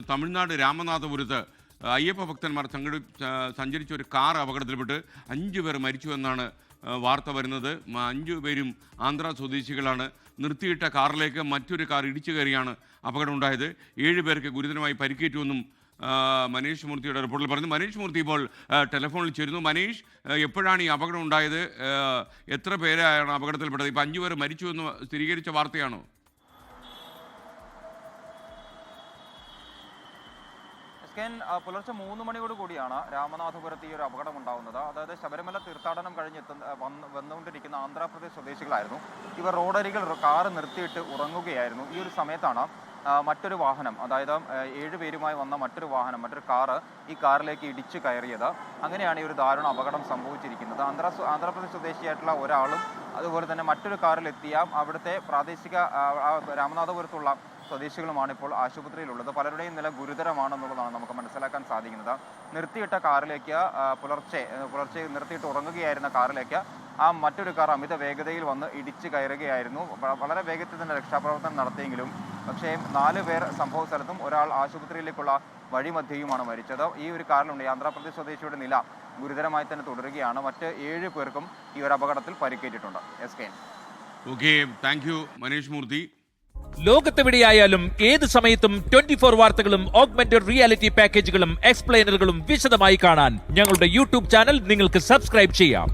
തമിഴ്നാട് രാമനാഥപുരത്ത് അയ്യപ്പ ഭക്തന്മാർ സഞ്ചരിച്ച ഒരു കാർ അപകടത്തിൽപ്പെട്ട് 5 പേർ മരിച്ചു എന്നാണ് വാർത്ത വരുന്നത്. 5 പേരും ആന്ധ്ര സ്വദേശികളാണ്. നിർത്തിയിട്ട കാറിലേക്ക് മറ്റൊരു കാർ ഇടിച്ചു കയറിയാണ് അപകടമുണ്ടായത്. 7 പേർക്ക് ഗുരുതരമായി പരിക്കേറ്റുവെന്നും മനീഷ് മൂർത്തിയുടെ റിപ്പോർട്ടിൽ പറഞ്ഞു. മനീഷ് മൂർത്തി ഇപ്പോൾ ടെലിഫോണിൽ ചേരുന്നു. മനീഷ്, എപ്പോഴാണ് ഈ അപകടം ഉണ്ടായത്? എത്ര പേരാണ് അപകടത്തിൽപ്പെട്ടത്? ഇപ്പോൾ 5 പേർ മരിച്ചു എന്ന് സ്ഥിരീകരിച്ച വാർത്തയാണോ? പുലർച്ചെ 3 മണിയോട് കൂടിയാണ് രാമനാഥപുരത്ത് ഈ ഒരു അപകടം ഉണ്ടാകുന്നത്. അതായത് ശബരിമല തീർത്ഥാടനം കഴിഞ്ഞ് വന്നുകൊണ്ടിരിക്കുന്ന ആന്ധ്രാപ്രദേശ് സ്വദേശികളായിരുന്നു. ഇവർ റോഡരികിൽ കാറ് നിർത്തിയിട്ട് ഉറങ്ങുകയായിരുന്നു. ഈ ഒരു സമയത്താണ് മറ്റൊരു വാഹനം, അതായത് 7 പേരുമായി വന്ന മറ്റൊരു കാറ് ഈ കാറിലേക്ക് ഇടിച്ചു കയറിയത്. അങ്ങനെയാണ് ഈ ഒരു ദാരുണ അപകടം സംഭവിച്ചിരിക്കുന്നത്. ആന്ധ്രാപ്രദേശ് സ്വദേശിയായിട്ടുള്ള ഒരാളും അതുപോലെ തന്നെ മറ്റൊരു കാറിലെത്തിയ അവിടുത്തെ പ്രാദേശിക രാമനാഥപുരത്തുള്ള സ്വദേശികളുമാണ് ഇപ്പോൾ ആശുപത്രിയിലുള്ളത്. പലരുടെയും നില ഗുരുതരമാണെന്നുള്ളതാണ് നമുക്ക് മനസ്സിലാക്കാൻ സാധിക്കുന്നത്. നിർത്തിയിട്ട കാറിലേക്ക് പുലർച്ചെ നിർത്തിയിട്ട് ഉറങ്ങുകയായിരുന്ന കാറിലേക്ക് മറ്റൊരു കാർ അമിത വേഗതയിൽ വന്ന് ഇടിച്ചു കയറുകയായിരുന്നു. വളരെ വേഗത്തിൽ തന്നെ രക്ഷാപ്രവർത്തനം നടത്തിയെങ്കിലും പക്ഷേ 4 പേർ സംഭവ സ്ഥലത്തും ഒരാൾ ആശുപത്രിയിലേക്കുള്ള വഴിമധ്യയുമാണ് മരിച്ചത്. ഈ ഒരു കാറിലുണ്ട് ആന്ധ്രാപ്രദേശ് സ്വദേശിയുടെ നില ഗുരുതരമായി തന്നെ തുടരുകയാണ്. മറ്റ് 7 പേർക്കും ഈ ഒരു അപകടത്തിൽ പരിക്കേറ്റിട്ടുണ്ട്. ഓക്കെ, താങ്ക് യു മനീഷ് മൂർത്തി. ലോകത്തെവിടെയായാലും ഏത് സമയത്തും 24 വാർത്തകളും ഓഗ്മെന്റഡ് റിയാലിറ്റി പാക്കേജുകളും എക്സ്പ്ലെയിനറുകളും വിശദമായി കാണാൻ ഞങ്ങളുടെ യൂട്യൂബ് ചാനൽ നിങ്ങൾക്ക് സബ്സ്ക്രൈബ് ചെയ്യാം.